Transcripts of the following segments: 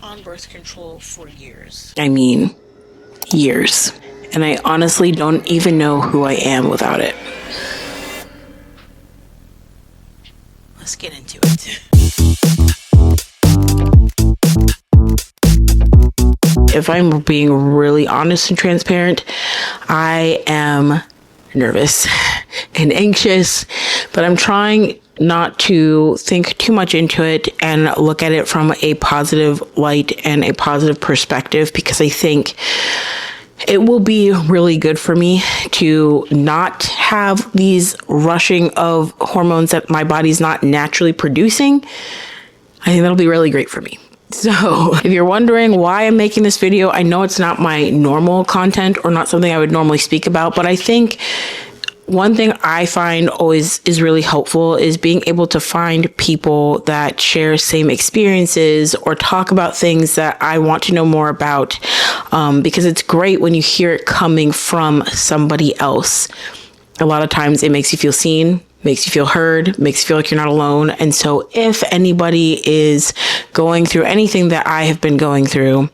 on birth control for years. I mean, years. And I honestly don't even know who I am without it. Let's get into it. If I'm being really honest and transparent, I am nervous and anxious, but I'm trying not to think too much into it and look at it from a positive light and a positive perspective, because I think it will be really good for me to not have these rushing of hormones that my body's not naturally producing. I think that'll be really great for me. So if you're wondering why I'm making this video, I know it's not my normal content or not something I would normally speak about, but I think one thing I find always is really helpful is being able to find people that share same experiences or talk about things that I want to know more about, because it's great when you hear it coming from somebody else. A lot of times it makes you feel seen, makes you feel heard, makes you feel like you're not alone. And so if anybody is going through anything that I have been going through,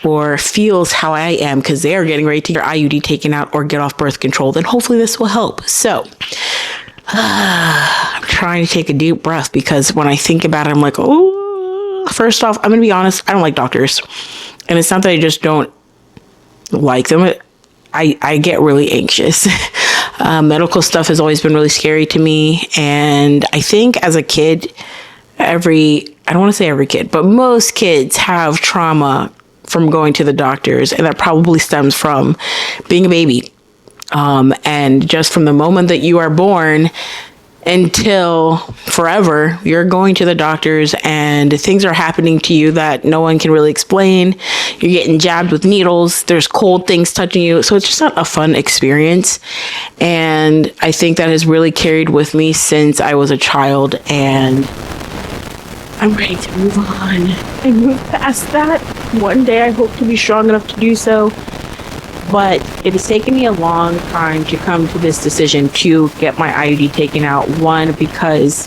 or feels how I am because they are getting ready to get their IUD taken out or get off birth control, then hopefully this will help. So I'm trying to take a deep breath, because when I think about it, I'm like, oh, first off, I'm going to be honest, I don't like doctors. And it's not that I just don't like them. I get really anxious. Medical stuff has always been really scary to me. And I think as a kid, I don't want to say every kid, but most kids have trauma from going to the doctors, and that probably stems from being a baby. And just from the moment that you are born until forever, you're going to the doctors and things are happening to you that no one can really explain. You're getting jabbed with needles. There's cold things touching you. So it's just not a fun experience. And I think that has really carried with me since I was a child, and I'm ready to move on and move past that. One day I hope to be strong enough to do so, but it has taken me a long time to come to this decision to get my IUD taken out. One, because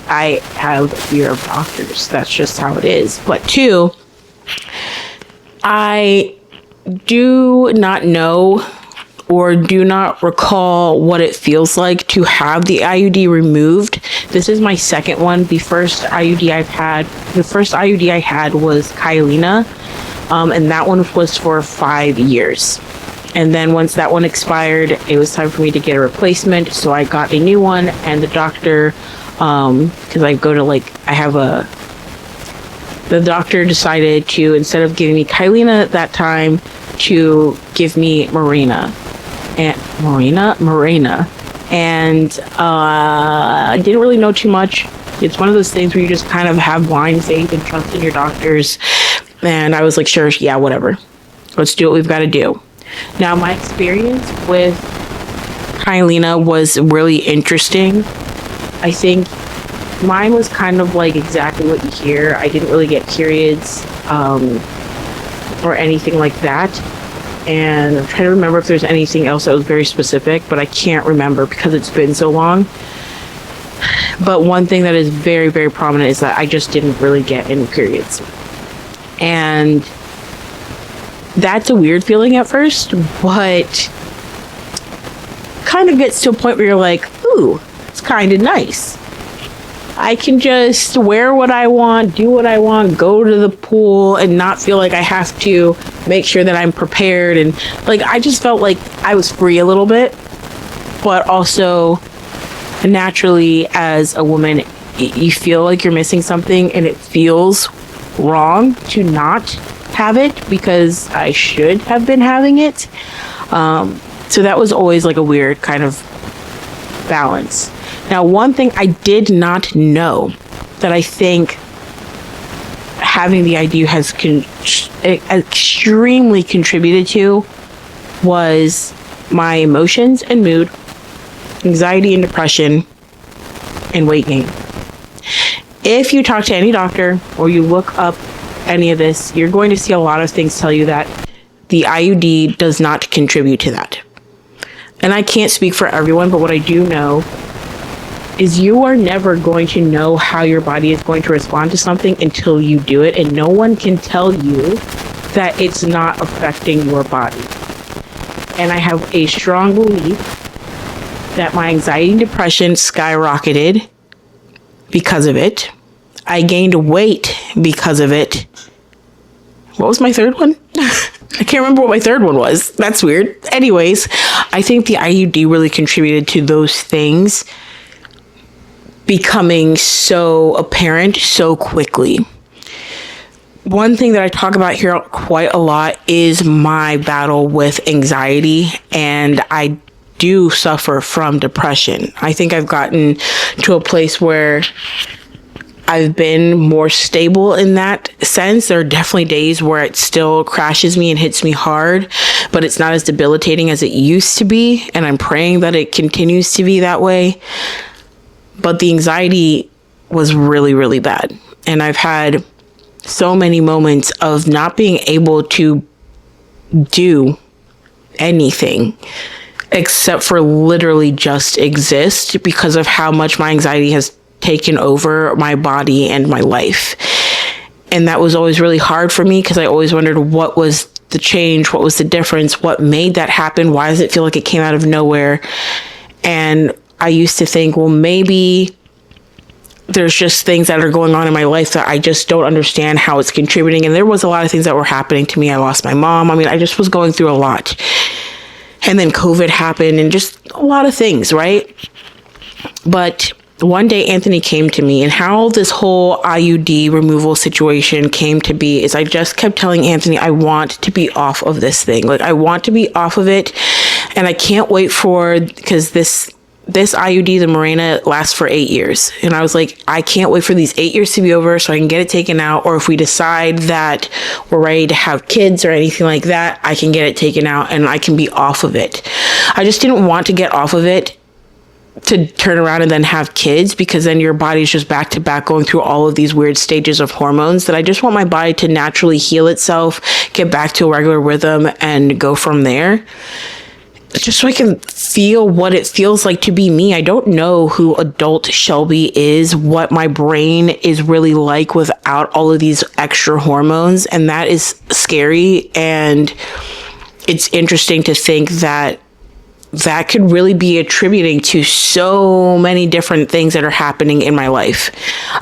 I have a fear of doctors. That's just how it is. But two, I do not know or do not recall what it feels like to have the IUD removed. This is my second one. The first IUD I had was Kyleena, and that one was for 5 years. And then once that one expired, it was time for me to get a replacement. So I got a new one, and the doctor, because the doctor decided to, instead of giving me Kyleena at that time, to give me Mirena. And I didn't really know too much. It's one of those things where you just kind of have blind faith and trust in your doctors. And I was like, sure, yeah, whatever. Let's do what we've got to do. Now, my experience with Kyleena was really interesting. I think mine was kind of like exactly what you hear. I didn't really get periods or anything like that. And I'm trying to remember if there's anything else that was very specific, but I can't remember because it's been so long. But one thing that is very, very prominent is that I just didn't really get any periods. And that's a weird feeling at first, but kind of gets to a point where you're like, ooh, it's kind of nice. I can just wear what I want, do what I want, go to the pool, and not feel like I have to make sure that I'm prepared. And like, I just felt like I was free a little bit, but also naturally as a woman, you feel like you're missing something, and it feels wrong to not have it because I should have been having it. So that was always like a weird kind of balance. Now, one thing I did not know that I think having the IUD has extremely contributed to was my emotions and mood, anxiety and depression, and weight gain. If you talk to any doctor or you look up any of this, you're going to see a lot of things tell you that the IUD does not contribute to that. And I can't speak for everyone, but what I do know is you are never going to know how your body is going to respond to something until you do it. And no one can tell you that it's not affecting your body. And I have a strong belief that my anxiety and depression skyrocketed because of it. I gained weight because of it. What was my third one? I can't remember what my third one was. That's weird. Anyways, I think the IUD really contributed to those things becoming so apparent so quickly. One thing that I talk about here quite a lot is my battle with anxiety, and I do suffer from depression. I think I've gotten to a place where I've been more stable in that sense. There are definitely days where it still crashes me and hits me hard, but it's not as debilitating as it used to be. And I'm praying that it continues to be that way. But the anxiety was really, really bad. And I've had so many moments of not being able to do anything except for literally just exist because of how much my anxiety has taken over my body and my life. And that was always really hard for me because I always wondered what was the change, what was the difference, what made that happen, why does it feel like it came out of nowhere? And I used to think, well, maybe there's just things that are going on in my life that I just don't understand how it's contributing. And there was a lot of things that were happening to me. I lost my mom. I mean, I just was going through a lot. And then COVID happened and just a lot of things, right? But one day Anthony came to me, and how this whole IUD removal situation came to be is I just kept telling Anthony, I want to be off of this thing. Like, I want to be off of it. And I can't wait because this IUD, the Mirena, lasts for 8 years. And I was like, I can't wait for these 8 years to be over so I can get it taken out. Or if we decide that we're ready to have kids or anything like that, I can get it taken out and I can be off of it. I just didn't want to get off of it to turn around and then have kids, because then your body's just back to back going through all of these weird stages of hormones. That I just want my body to naturally heal itself, get back to a regular rhythm and go from there. Just so I can feel what it feels like to be me. I don't know who adult Shelby is, what my brain is really like without all of these extra hormones. And that is scary. And it's interesting to think that could really be attributing to so many different things that are happening in my life,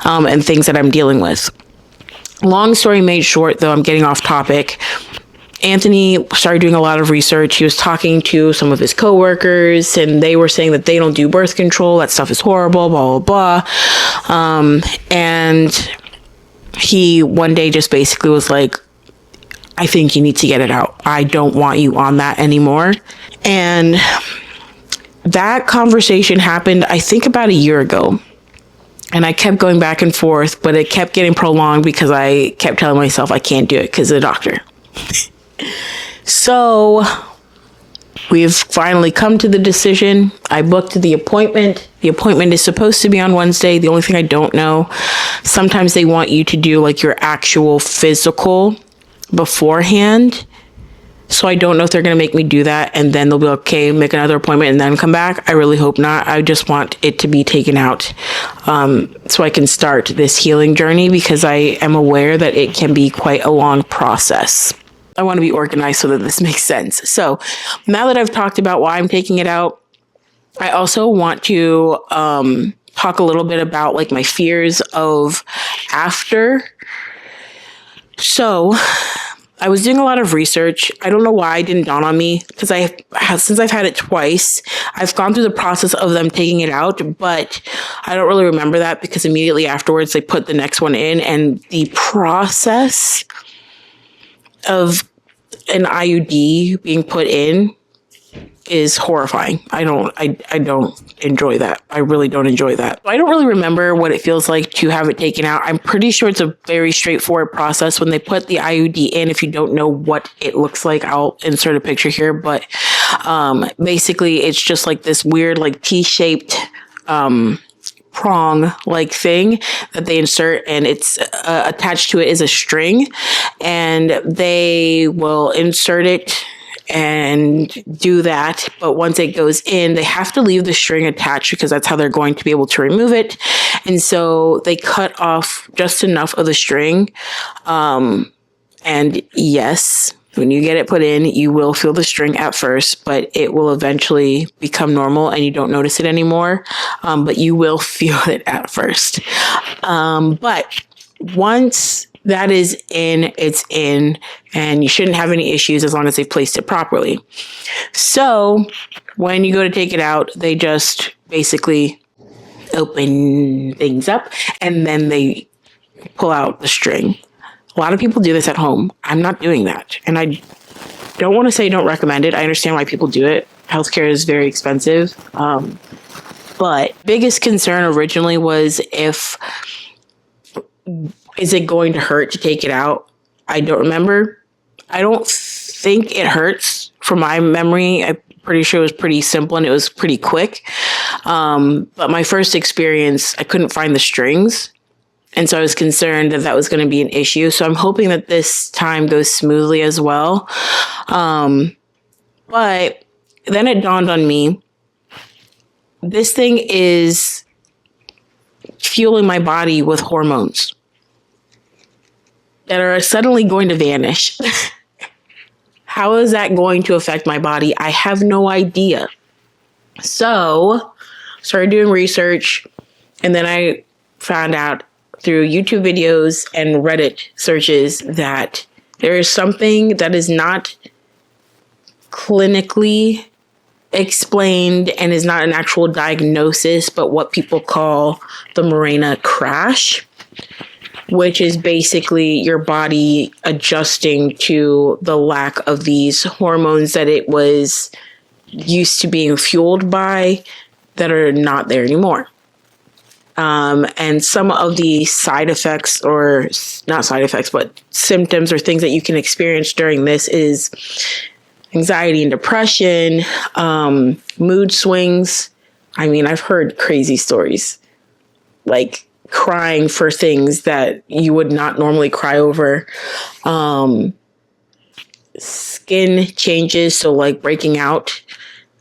and things that I'm dealing with. Long story made short, though, I'm getting off topic. Anthony started doing a lot of research. He was talking to some of his coworkers, and they were saying that they don't do birth control. That stuff is horrible, blah, blah, blah. And he one day just basically was like, I think you need to get it out. I don't want you on that anymore. And that conversation happened, I think, about a year ago. And I kept going back and forth, but it kept getting prolonged because I kept telling myself I can't do it because of the doctor. So we've finally come to the decision. I booked the appointment. The appointment is supposed to be on Wednesday. The only thing I don't know, sometimes they want you to do like your actual physical beforehand. So I don't know if they're going to make me do that and then they'll be like, okay, make another appointment and then come back. I really hope not. I just want it to be taken out, so I can start this healing journey, because I am aware that it can be quite a long process. I want to be organized so that this makes sense. So now that I've talked about why I'm taking it out, I also want to talk a little bit about like my fears of after. So I was doing a lot of research. I don't know why it didn't dawn on me, because since I've had it twice, I've gone through the process of them taking it out, but I don't really remember that because immediately afterwards they put the next one in, and the process of an IUD being put in is horrifying. I don't enjoy that. I really don't enjoy that. I don't really remember what it feels like to have it taken out. I'm pretty sure it's a very straightforward process when they put the IUD in. If you don't know what it looks like, I'll insert a picture here, but basically it's just like this weird like T-shaped prong like thing that they insert, and it's attached to it is a string, and they will insert it and do that. But once it goes in, they have to leave the string attached because that's how they're going to be able to remove it. And so they cut off just enough of the string. And yes, when you get it put in, you will feel the string at first, but it will eventually become normal and you don't notice it anymore. But you will feel it at first. But once that is in, it's in, and you shouldn't have any issues as long as they've placed it properly. So when you go to take it out, they just basically open things up and then they pull out the string. A lot of people do this at home. I'm not doing that. And I don't want to say don't recommend it. I understand why people do it. Healthcare is very expensive. But biggest concern originally was is it going to hurt to take it out? I don't remember. I don't think it hurts from my memory. I'm pretty sure it was pretty simple and it was pretty quick. But my first experience, I couldn't find the strings. And so I was concerned that was going to be an issue. So I'm hoping that this time goes smoothly as well. But then it dawned on me, this thing is fueling my body with hormones that are suddenly going to vanish. How is that going to affect my body? I have no idea. So started doing research, and then I found out through YouTube videos and Reddit searches that there is something that is not clinically explained and is not an actual diagnosis, but what people call the Mirena crash, which is basically your body adjusting to the lack of these hormones that it was used to being fueled by that are not there anymore. And some of the side effects, or not side effects, but symptoms or things that you can experience during this is anxiety and depression, mood swings. I mean, I've heard crazy stories, like crying for things that you would not normally cry over. Skin changes, so like breaking out,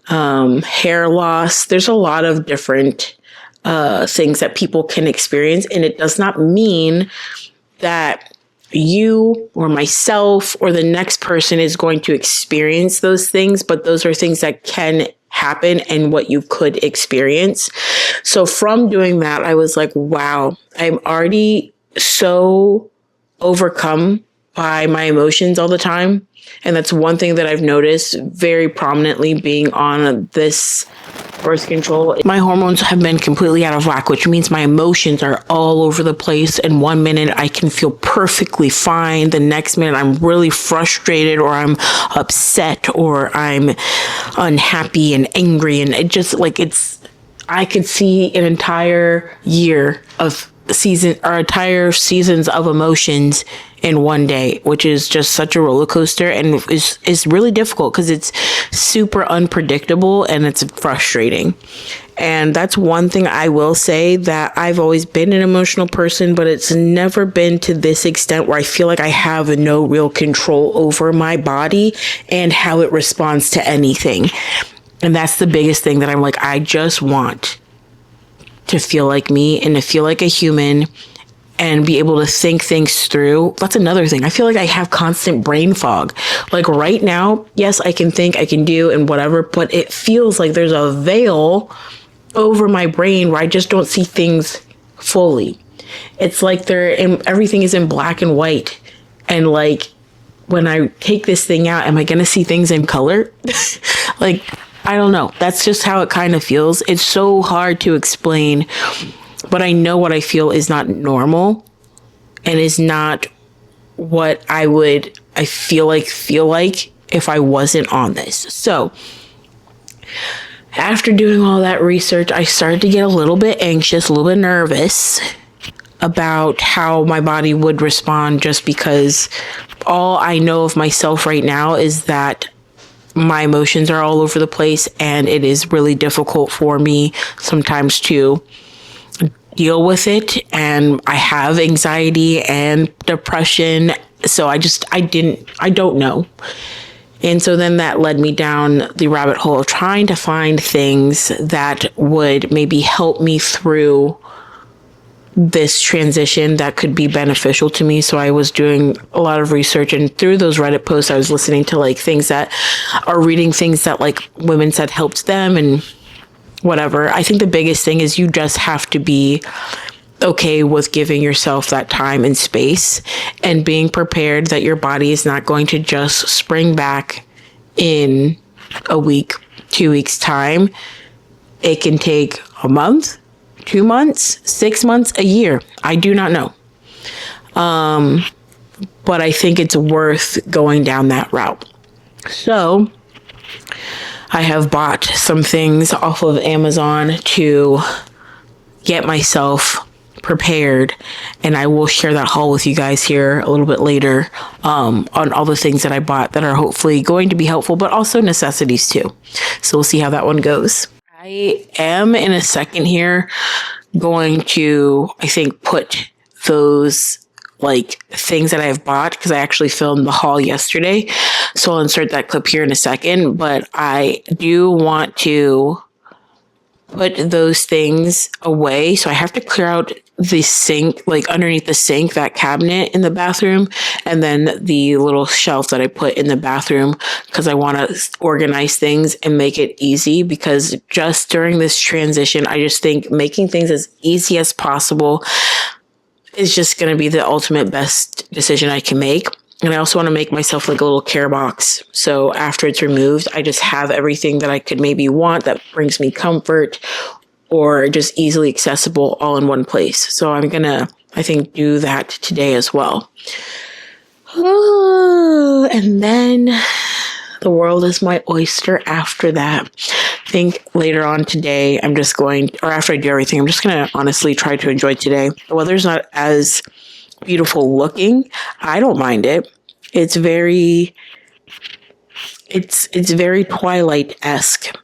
hair loss. There's a lot of different things that people can experience. And it does not mean that you or myself or the next person is going to experience those things, but those are things that can happen and what you could experience. So from doing that, I was like, wow, I'm already so overcome by my emotions all the time. And that's one thing that I've noticed very prominently being on this birth control. My hormones have been completely out of whack, which means my emotions are all over the place. And 1 minute I can feel perfectly fine. The next minute I'm really frustrated, or I'm upset, or I'm unhappy and angry. And it just I could see an entire year of entire seasons of emotions in one day, which is just such a roller coaster and is really difficult because it's super unpredictable and it's frustrating. And that's one thing I will say, that I've always been an emotional person, but it's never been to this extent where I feel like I have no real control over my body and how it responds to anything. And that's the biggest thing that I'm like, I just want to feel like me and to feel like a human and be able to think things through. That's another thing. I feel like I have constant brain fog. Like right now, yes, I can think, I can do and whatever, but it feels like there's a veil over my brain where I just don't see things fully. It's like everything is in black and white. And like, when I take this thing out, am I going to see things in color? Like, I don't know. That's just how it kind of feels. It's so hard to explain, but I know what I feel is not normal and is not what I feel like if I wasn't on this. So after doing all that research, I started to get a little bit anxious, a little bit nervous about how my body would respond, just because all I know of myself right now is that my emotions are all over the place, and it is really difficult for me sometimes to deal with it. And I have anxiety and depression. So I don't know. And so then that led me down the rabbit hole of trying to find things that would maybe help me through this transition that could be beneficial to me. So I was doing a lot of research, and through those Reddit posts, I was listening to like things that are reading things that like women said helped them and whatever. I think the biggest thing is you just have to be okay with giving yourself that time and space and being prepared that your body is not going to just spring back in a week, 2 weeks time. It can take a month, 2 months, 6 months, a year. I do not know. But I think it's worth going down that route. So I have bought some things off of Amazon to get myself prepared, and I will share that haul with you guys here a little bit later, on all the things that I bought that are hopefully going to be helpful, but also necessities too. So we'll see how that one goes. I am in a second here going to, I think, put those like things that I've bought, because I actually filmed the haul yesterday. So I'll insert that clip here in a second, but I do want to put those things away. So I have to clear out the sink, like underneath the sink, that cabinet in the bathroom, and then the little shelf that I put in the bathroom, because I want to organize things and make it easy. Because just during this transition, I just think making things as easy as possible is just going to be the ultimate best decision I can make. And I also want to make myself like a little care box. So after it's removed, I just have everything that I could maybe want that brings me comfort or just easily accessible all in one place. So I'm going to, I think, do that today as well. And then the world is my oyster after that. I think later on today, I'm just going, or after I do everything, I'm just going to honestly try to enjoy today. The weather's not as beautiful looking. I don't mind it. It's very Twilight-esque,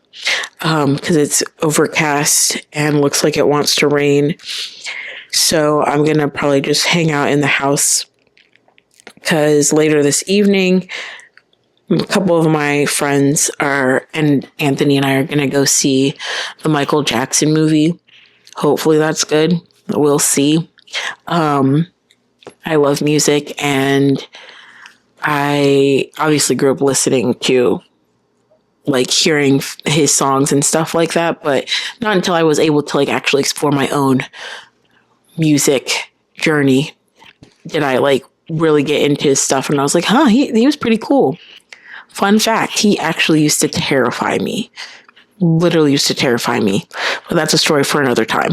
because it's overcast and looks like it wants to rain. So I'm gonna probably just hang out in the house, because later this evening, a couple of my friends and Anthony and I are gonna go see the Michael Jackson movie. Hopefully that's good. We'll see. I love music, and I obviously grew up listening to, like, hearing his songs and stuff like that, but not until I was able to, like, actually explore my own music journey did I, like, really get into his stuff. And I was like, he was pretty cool. Fun fact, he actually used to terrify me. Literally used to terrify me. But that's a story for another time.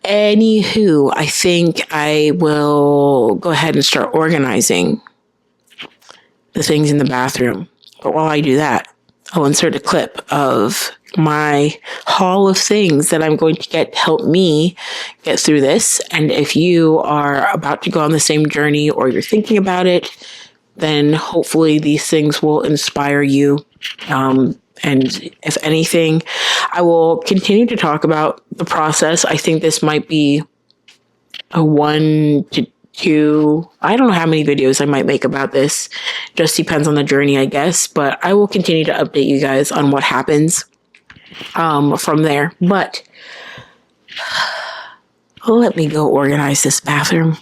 Anywho, I think I will go ahead and start organizing the things in the bathroom. But while I do that, I'll insert a clip of my haul of things that I'm going to get to help me get through this. And if you are about to go on the same journey, or you're thinking about it, then hopefully these things will inspire you. And if anything, I will continue to talk about the process. I think this might be a 1 to 2, I don't know how many videos I might make about this. Just depends on the journey, I guess. But I will continue to update you guys on what happens from there. But let me go organize this bathroom.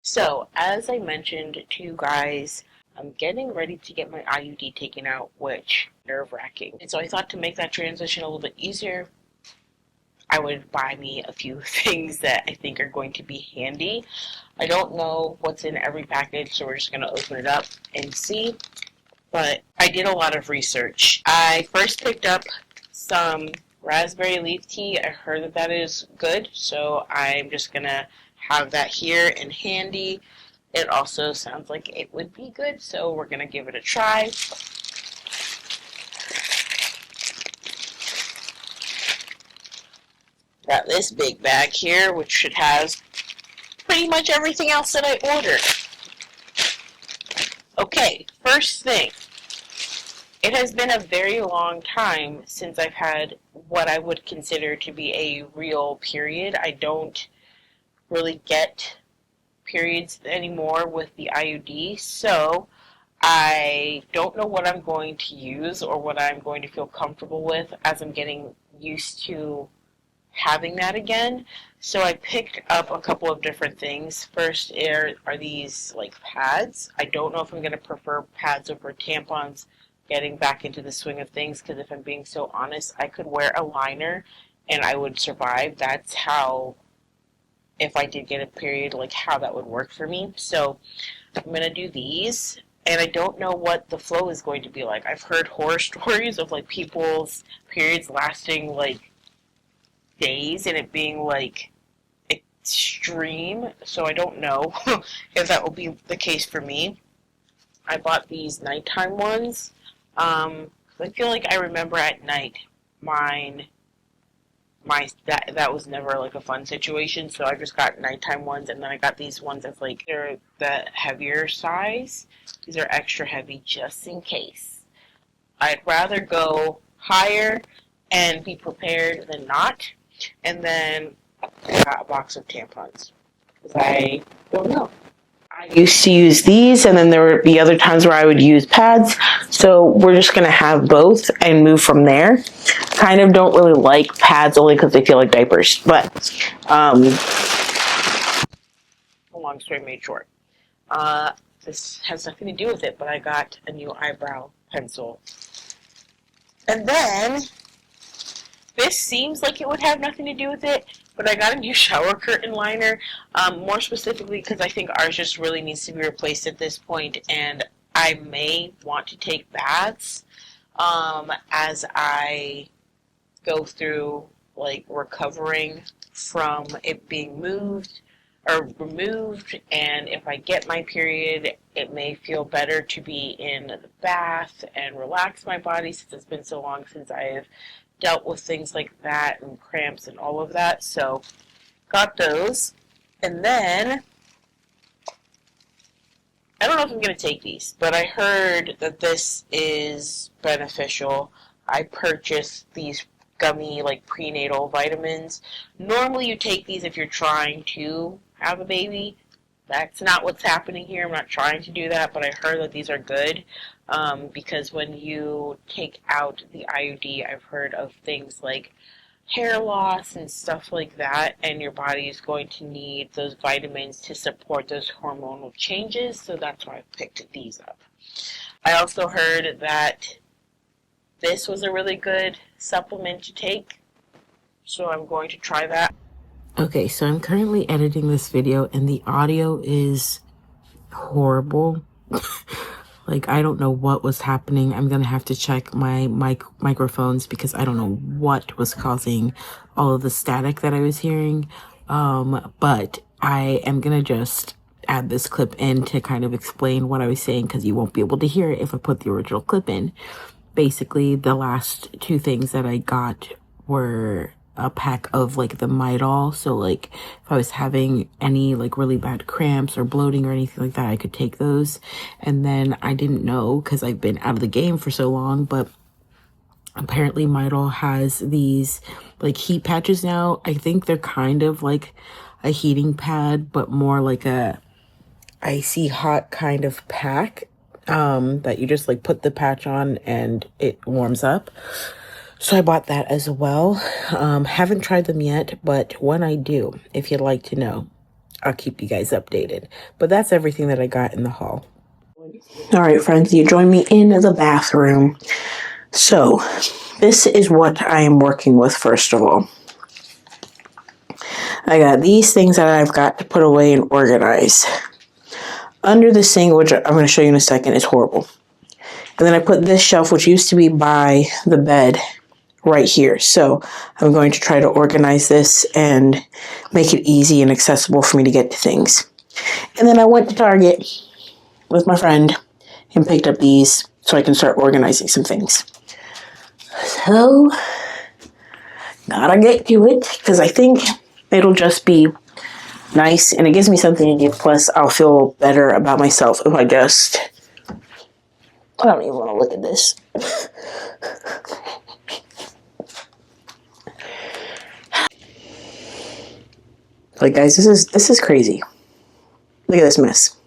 So, as I mentioned to you guys, I'm getting ready to get my IUD taken out, which nerve-wracking. And so I thought to make that transition a little bit easier, I would buy me a few things that I think are going to be handy. I don't know what's in every package, so we're just going to open it up and see. But I did a lot of research. I first picked up some raspberry leaf tea. I heard that that is good, so I'm just going to have that here and handy. It also sounds like it would be good, so we're going to give it a try. Got this big bag here, which should have pretty much everything else that I ordered. Okay, first thing. It has been a very long time since I've had what I would consider to be a real period. I don't really get periods anymore with the IUD, so I don't know what I'm going to use or what I'm going to feel comfortable with as I'm getting used to having that again. So I picked up a couple of different things. First are these like pads. I don't know if I'm going to prefer pads over tampons getting back into the swing of things, because if I'm being so honest, I could wear a liner and I would survive. That's how, if I did get a period, like how that would work for me. So I'm going to do these. And I don't know what the flow is going to be like. I've heard horror stories of like people's periods lasting like days and it being like extreme, so I don't know if that will be the case for me. I bought these nighttime ones. I feel like I remember at night mine my that was never like a fun situation, so I just got nighttime ones, and then I got these ones that's like they're the heavier size. These are extra heavy just in case. I'd rather go higher and be prepared than not. And then I got a box of tampons. Because I don't know. I used to use these, and then there would be other times where I would use pads. So we're just going to have both and move from there. Kind of don't really like pads only because they feel like diapers. But, long story made short. This has nothing to do with it, but I got a new eyebrow pencil. And then, this seems like it would have nothing to do with it, but I got a new shower curtain liner, more specifically because I think ours just really needs to be replaced at this point, and I may want to take baths as I go through like recovering from it being moved or removed, and if I get my period, it may feel better to be in the bath and relax my body since it's been so long since I have dealt with things like that and cramps and all of that. So got those. And then I don't know if I'm going to take these, but I heard that this is beneficial. I purchased these gummy like prenatal vitamins. Normally you take these if you're trying to have a baby. That's not what's happening here. I'm not trying to do that, but I heard that these are good because when you take out the IUD, I've heard of things like hair loss and stuff like that, and your body is going to need those vitamins to support those hormonal changes, so that's why I picked these up. I also heard that this was a really good supplement to take, so I'm going to try that. Okay, so I'm currently editing this video and the audio is horrible. Like, I don't know what was happening. I'm gonna have to check my microphones because I don't know what was causing all of the static that I was hearing. But I am gonna just add this clip in to kind of explain what I was saying because you won't be able to hear it if I put the original clip in. Basically, the last two things that I got were a pack of like the Midol. So like if I was having any like really bad cramps or bloating or anything like that, I could take those. And then I didn't know because I've been out of the game for so long, but apparently Midol has these like heat patches now. I think they're kind of like a heating pad, but more like a icy hot kind of pack that you just like put the patch on and it warms up. So I bought that as well. Haven't tried them yet, but when I do, if you'd like to know, I'll keep you guys updated. But that's everything that I got in the haul. All right, friends, you join me in the bathroom. So this is what I am working with, first of all. I got these things that I've got to put away and organize. Under the sink, which I'm going to show you in a second, is horrible. And then I put this shelf, which used to be by the bed, right here. So I'm going to try to organize this and make it easy and accessible for me to get to things. And then I went to Target with my friend and picked up these so I can start organizing some things. So, gotta get to it because I think it'll just be nice and it gives me something to do. Plus, I'll feel better about myself if I don't even want to look at this. Like, guys, this is crazy. Look at this mess.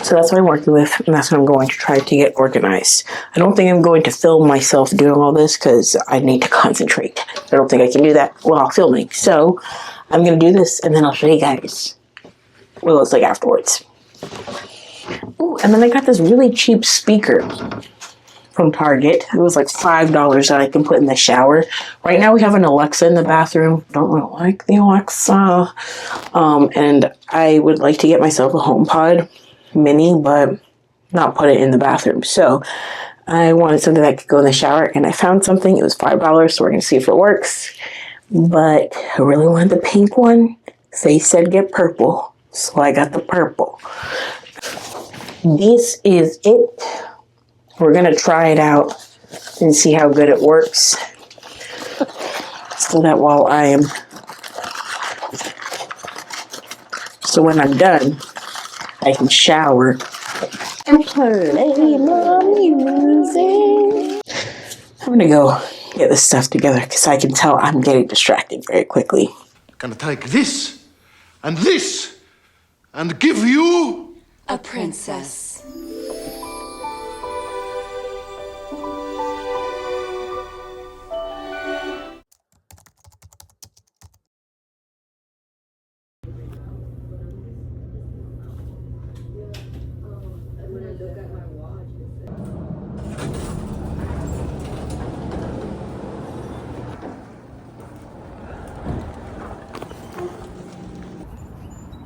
So that's what I'm working with, and that's what I'm going to try to get organized. I don't think I'm going to film myself doing all this because I need to concentrate. I don't think I can do that while filming. So I'm going to do this, and then I'll show you guys what it looks like afterwards. Ooh, and then I got this really cheap speaker from Target. It was like $5 that I can put in the shower. Right now we have an Alexa in the bathroom. Don't really like the Alexa. And I would like to get myself a HomePod mini, but not put it in the bathroom. So I wanted something that could go in the shower, and I found something. It was $5, so we're gonna see if it works. But I really wanted the pink one. They said get purple, so I got the purple. This is it. We're gonna try it out and see how good it works. So when I'm done, I can shower and play my music. I'm gonna go get this stuff together because I can tell I'm getting distracted very quickly. Gonna take this and give you a princess.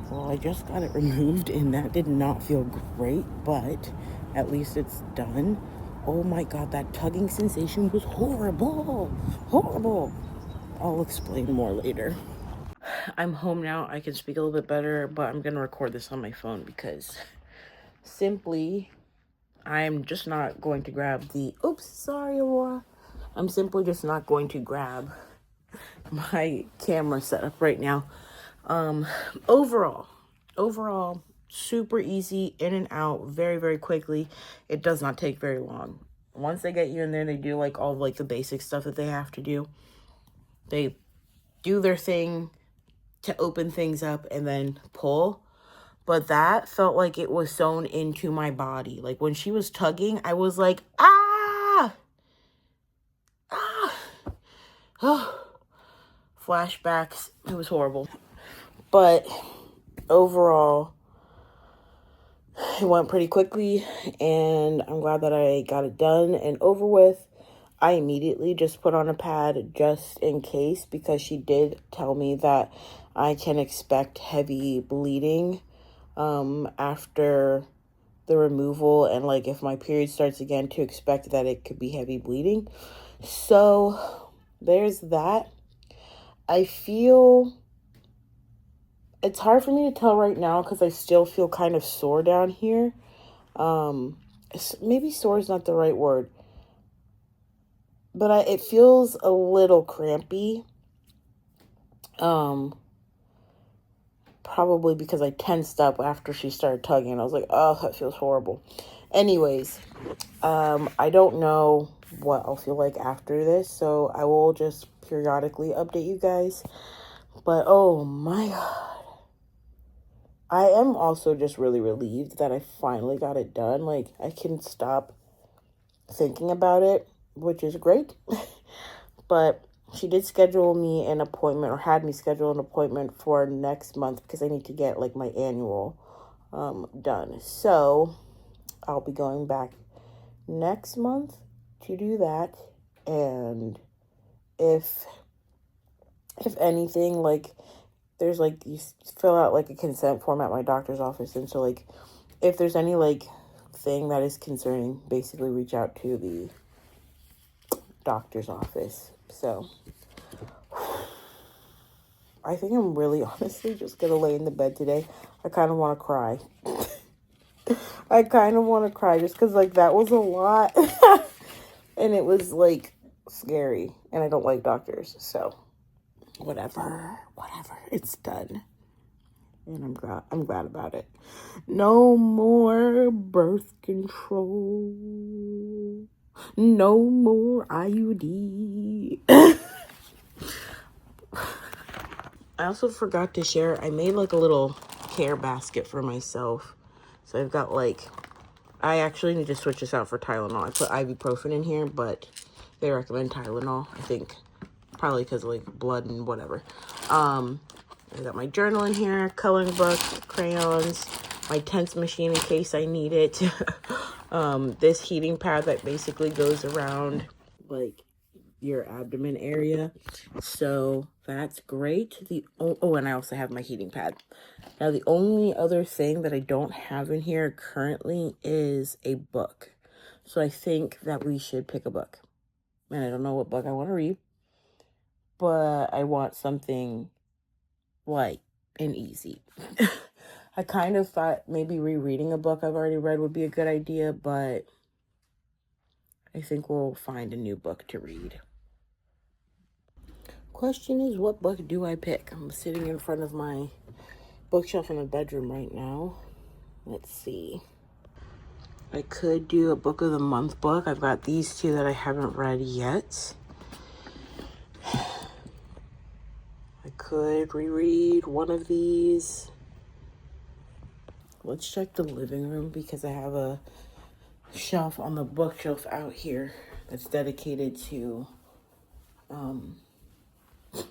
Well, I just got it removed, and that did not feel great, but at least it's done. Oh my god, that tugging sensation was horrible. Horrible. I'll explain more later. I'm home now. I can speak a little bit better, but I'm gonna record this on my phone because simply I'm just not going to grab the oops, sorry, Aurora. I'm simply just not going to grab my camera setup right now. Overall, super easy, in and out, very, very quickly. It does not take very long. Once they get you in there, they do like all like the basic stuff that they have to do. They do their thing to open things up and then pull. But that felt like it was sewn into my body. Like when she was tugging, I was like, ah! Ah! Oh. Flashbacks. It was horrible. But overall, it went pretty quickly, and I'm glad that I got it done and over with. I immediately just put on a pad just in case, because she did tell me that I can expect heavy bleeding after the removal, and like if my period starts again, to expect that it could be heavy bleeding. So there's that. I feel it's hard for me to tell right now because I still feel kind of sore down here. Maybe sore is not the right word, but it feels a little crampy. Probably because I tensed up after she started tugging. I was like, oh, that feels horrible. Anyways, I don't know what I'll feel like after this, so I will just periodically update you guys. But oh my god. I am also just really relieved that I finally got it done. Like, I can stop thinking about it, which is great. But she did schedule me an appointment, or had me schedule an appointment for next month, because I need to get like my annual done. So I'll be going back next month to do that. And if anything, like, there's like, you fill out like a consent form at my doctor's office, and so like if there's any like thing that is concerning, basically reach out to the doctor's office. So I think I'm really honestly just gonna lay in the bed today. I kind of want to cry. I kind of want to cry just because like that was a lot. And it was like scary, and I don't like doctors, so whatever, it's done, and I'm glad about it. No more birth control, no more IUD. I also forgot to share, I made like a little care basket for myself. So I've got like, I actually need to switch this out for Tylenol. I put ibuprofen in here, but they recommend Tylenol, I think. Probably because of like blood and whatever. I got my journal in here, coloring book, crayons, my tense machine in case I need it. This heating pad that basically goes around like your abdomen area. So that's great. And I also have my heating pad. Now the only other thing that I don't have in here currently is a book. So I think that we should pick a book. And I don't know what book I want to read, but I want something light and easy. I kind of thought maybe rereading a book I've already read would be a good idea, but I think we'll find a new book to read. Question is, what book do I pick? I'm sitting in front of my bookshelf in the bedroom right now. Let's see. I could do a book of the month book. I've got these two that I haven't read yet. I could reread one of these. Let's check the living room because I have a shelf on the bookshelf out here that's dedicated to,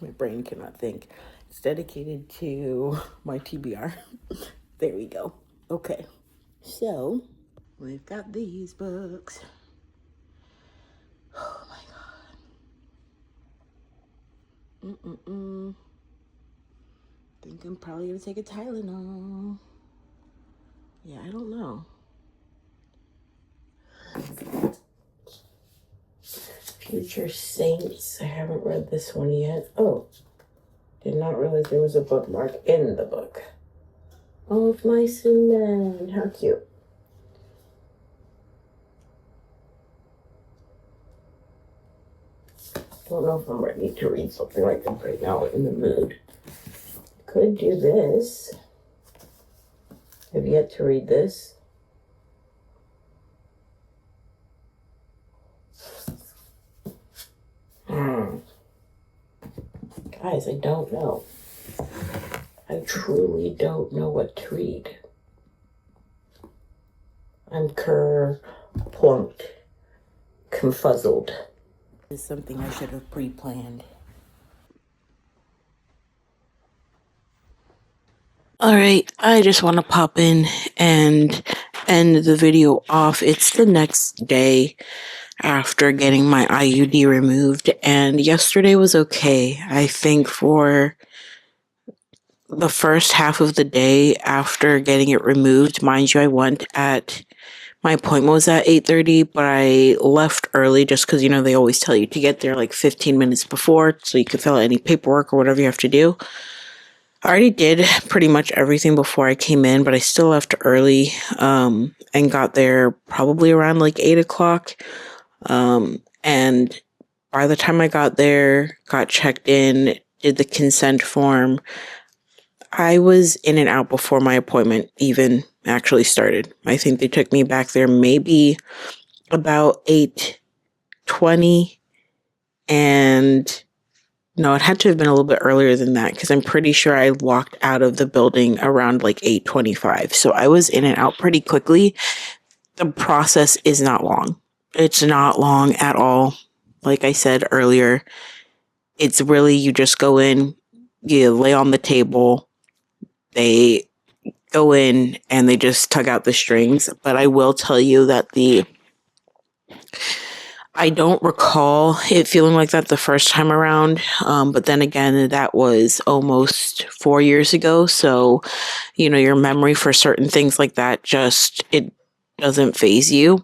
my brain cannot think. It's dedicated to my TBR. There we go. Okay. So, we've got these books. Oh my God. Think I'm probably gonna take a Tylenol. Yeah, I don't know. Future Saints. I haven't read this one yet. Oh, did not realize there was a bookmark in the book. Oh, it's nice and then. How cute. Don't know if I'm ready to read something like this right now in the mood. Could do this. Have yet to read this. Guys, I don't know. I truly don't know what to read. I'm plumped, confuzzled. This is something I should have pre-planned. Alright, I just want to pop in and end the video off. It's the next day after getting my IUD removed, and yesterday was okay. I think for the first half of the day after getting it removed, mind you, my appointment was at 8:30, but I left early just because, they always tell you to get there like 15 minutes before so you can fill out any paperwork or whatever you have to do. I already did pretty much everything before I came in, but I still left early and got there probably around like 8 o'clock. And by the time I got there, got checked in, did the consent form, I was in and out before my appointment even actually started. I think they took me back there maybe about 8:20, and no, it had to have been a little bit earlier than that because I'm pretty sure I walked out of the building around like 8:25. So I was in and out pretty quickly. The process is not long. It's not long at all. Like I said earlier, it's really, you just go in, you lay on the table, they go in and they just tug out the strings. But I will tell you that I don't recall it feeling like that the first time around. But then again, that was almost 4 years ago. So, your memory for certain things like that it doesn't phase you.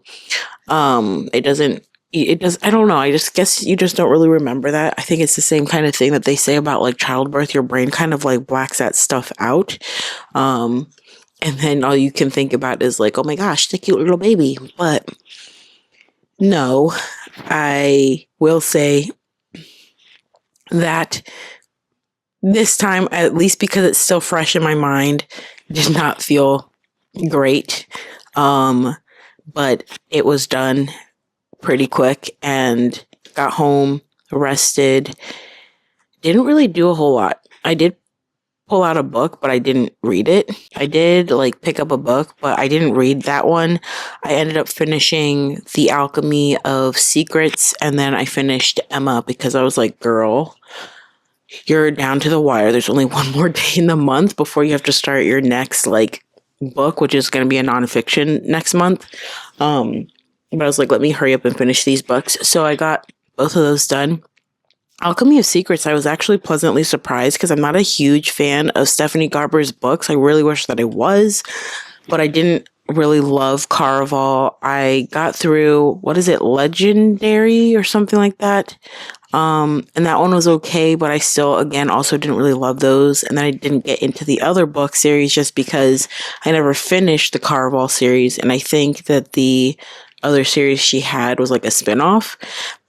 It does. I don't know. I just guess you just don't really remember that. I think it's the same kind of thing that they say about like childbirth. Your brain kind of like blacks that stuff out. And then all you can think about is like, oh my gosh, the cute little baby. But no, I will say that this time, at least because it's still fresh in my mind, did not feel great. But it was done pretty quick and got home, rested. Didn't really do a whole lot. I did pull out a book, but I didn't read it. I did like pick up a book, but I didn't read that one. I ended up finishing The Alchemy of Secrets, and then I finished Emma because I was like, girl, you're down to the wire. There's only one more day in the month before you have to start your next like book, which is going to be a nonfiction next month. But I was like, let me hurry up and finish these books. So I got both of those done. Alchemy of Secrets, I was actually pleasantly surprised because I'm not a huge fan of Stephanie Garber's books. I really wish that I was, but I didn't really love Caraval. I got through, what is it, Legendary or something like that. And that one was okay, but I still, again, also didn't really love those. And then I didn't get into the other book series just because I never finished the Caraval series. And I think that the other series she had was like a spinoff.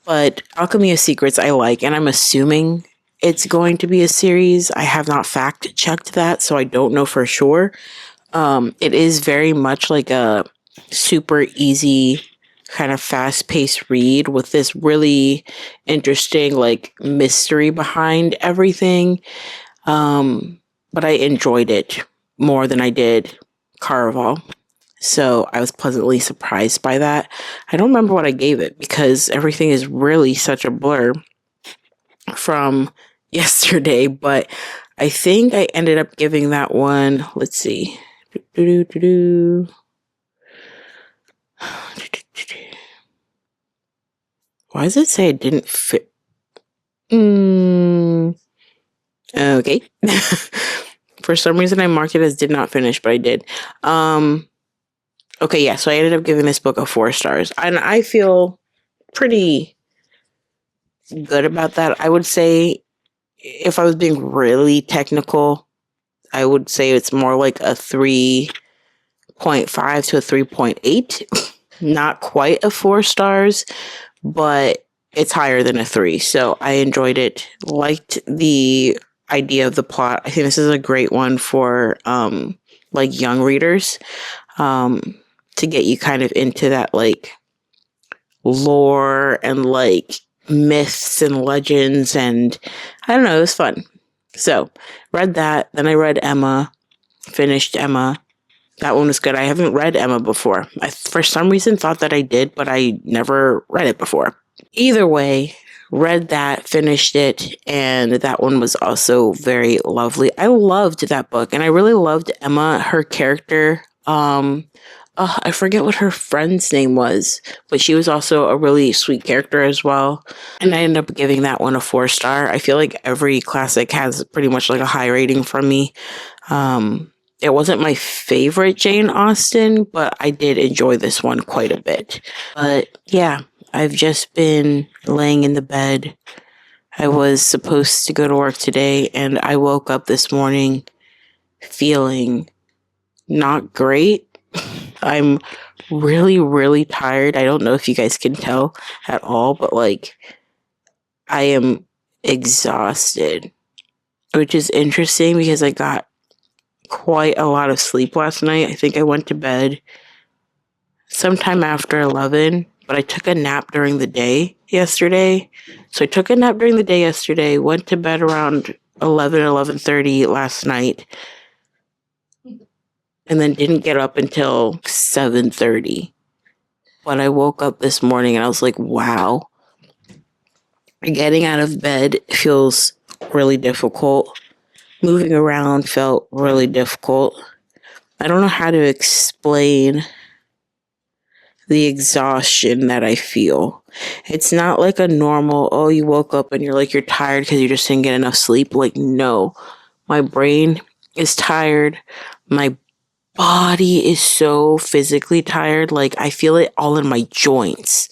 But Alchemy of Secrets I like, and I'm assuming it's going to be a series. I have not fact checked that, so I don't know for sure. It is very much like a super easy, kind of fast-paced read with this really interesting like mystery behind everything. But I enjoyed it more than I did Caraval. So I was pleasantly surprised by that. I don't remember what I gave it because everything is really such a blur from yesterday, but I think I ended up giving that one, let's see. Why does it say it didn't fit? Okay. For some reason I marked it as did not finish, but I did. Okay, yeah, so I ended up giving this book a 4 stars. And I feel pretty good about that. I would say, if I was being really technical, I would say it's more like a 3.5 to a 3.8. Not quite a 4 stars, but it's higher than a 3. So I enjoyed it. Liked the idea of the plot. I think this is a great one for like young readers. To get you kind of into that like lore and like myths and legends, and I don't know, it was fun. So read that, then I read Emma, finished Emma. That one was good. I haven't read Emma before. I for some reason thought that I did, but I never read it before. Either way, read that, finished it, and that one was also very lovely. I loved that book, and I really loved Emma, her character. I forget what her friend's name was, but she was also a really sweet character as well. And I ended up giving that one a 4 star. I feel like every classic has pretty much like a high rating from me. It wasn't my favorite Jane Austen, but I did enjoy this one quite a bit. But yeah, I've just been laying in the bed. I was supposed to go to work today, and I woke up this morning feeling not great. I'm really, really tired. I don't know if you guys can tell at all, but like, I am exhausted, which is interesting because I got quite a lot of sleep last night. I think I went to bed sometime after 11, but I took a nap during the day yesterday. So I took a nap during the day yesterday, went to bed around 11:30 last night, and then didn't get up until 7:30. But I woke up this morning and I was like, wow. Getting out of bed feels really difficult. Moving around felt really difficult. I don't know how to explain the exhaustion that I feel. It's not like a normal, oh, you woke up and you're like, you're tired because you just didn't get enough sleep. Like, no. My brain is tired. My body is so physically tired. Like, I feel it all in my joints.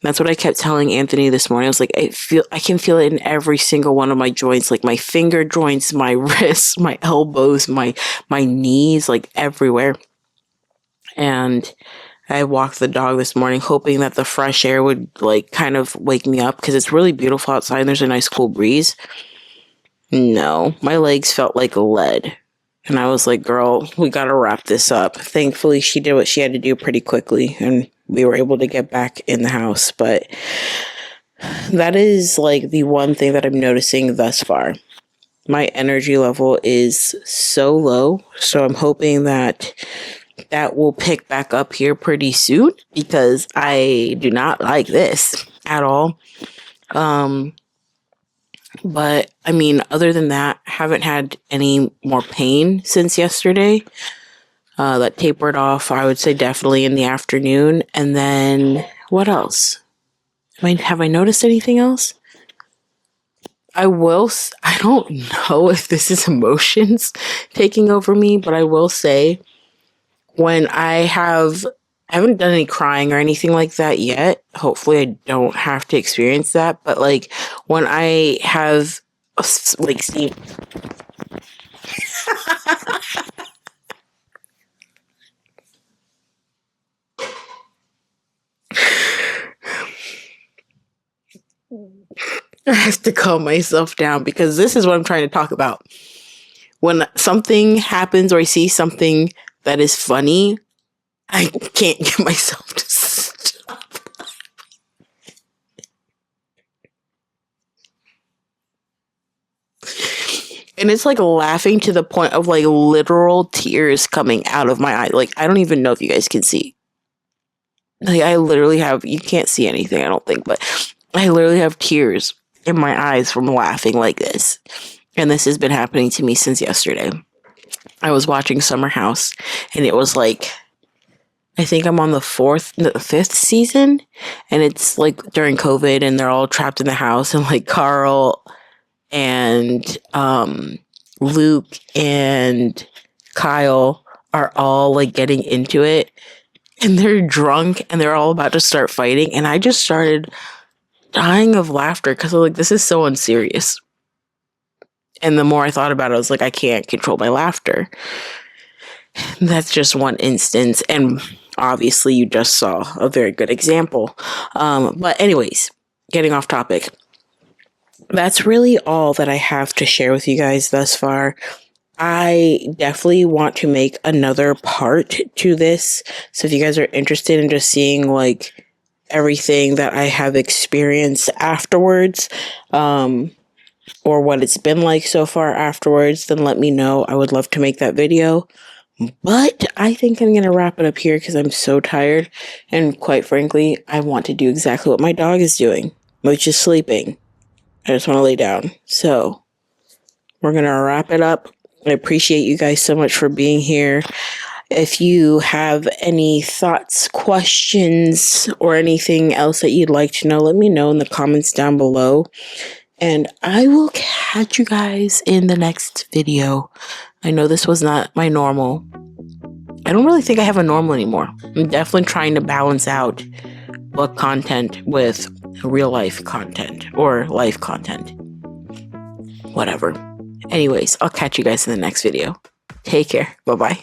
That's what I kept telling Anthony this morning. I was like, I can feel it in every single one of my joints, like my finger joints, my wrists, my elbows, my knees, like everywhere. And I walked the dog this morning, hoping that the fresh air would like kind of wake me up because it's really beautiful outside and there's a nice cool breeze. No, my legs felt like lead. And I was like, girl, we got to wrap this up. Thankfully, she did what she had to do pretty quickly, and we were able to get back in the house. But that is like the one thing that I'm noticing thus far. my energy level is so low. So I'm hoping that will pick back up here pretty soon, because I do not like this at all. But I mean, other than that, haven't had any more pain since yesterday. That tapered off, I would say, definitely in the afternoon. And then what else? Have I noticed anything else? I don't know if this is emotions taking over me, but I will say, when I haven't done any crying or anything like that yet. Hopefully I don't have to experience that. But like, when I have like seen I have to calm myself down, because this is what I'm trying to talk about. When something happens or I see something that is funny, I can't get myself to stop. And it's like laughing to the point of like literal tears coming out of my eye. Like, I don't even know if you guys can see. Like, I literally have, you can't see anything, I don't think, but I literally have tears in my eyes from laughing like this. And this has been happening to me since yesterday. I was watching Summer House, and it was like, I think I'm on the fifth season, and it's like during COVID, and they're all trapped in the house, and like Carl and Luke and Kyle are all like getting into it, and they're drunk, and they're all about to start fighting, and I just started dying of laughter, because I'm like, this is so unserious. And the more I thought about it, I was like, I can't control my laughter. That's just one instance, and obviously you just saw a very good example. But anyways, getting off topic. That's really all that I have to share with you guys thus far. I definitely want to make another part to this. So if you guys are interested in just seeing like everything that I have experienced afterwards, or what it's been like so far afterwards, then let me know. I would love to make that video. But I think I'm going to wrap it up here, because I'm so tired. And quite frankly, I want to do exactly what my dog is doing, which is sleeping. I just want to lay down. So we're going to wrap it up. I appreciate you guys so much for being here. If you have any thoughts, questions, or anything else that you'd like to know, let me know in the comments down below. And I will catch you guys in the next video. I know this was not my normal. I don't really think I have a normal anymore. I'm definitely trying to balance out book content with real life content or life content. Whatever. Anyways, I'll catch you guys in the next video. Take care. Bye-bye.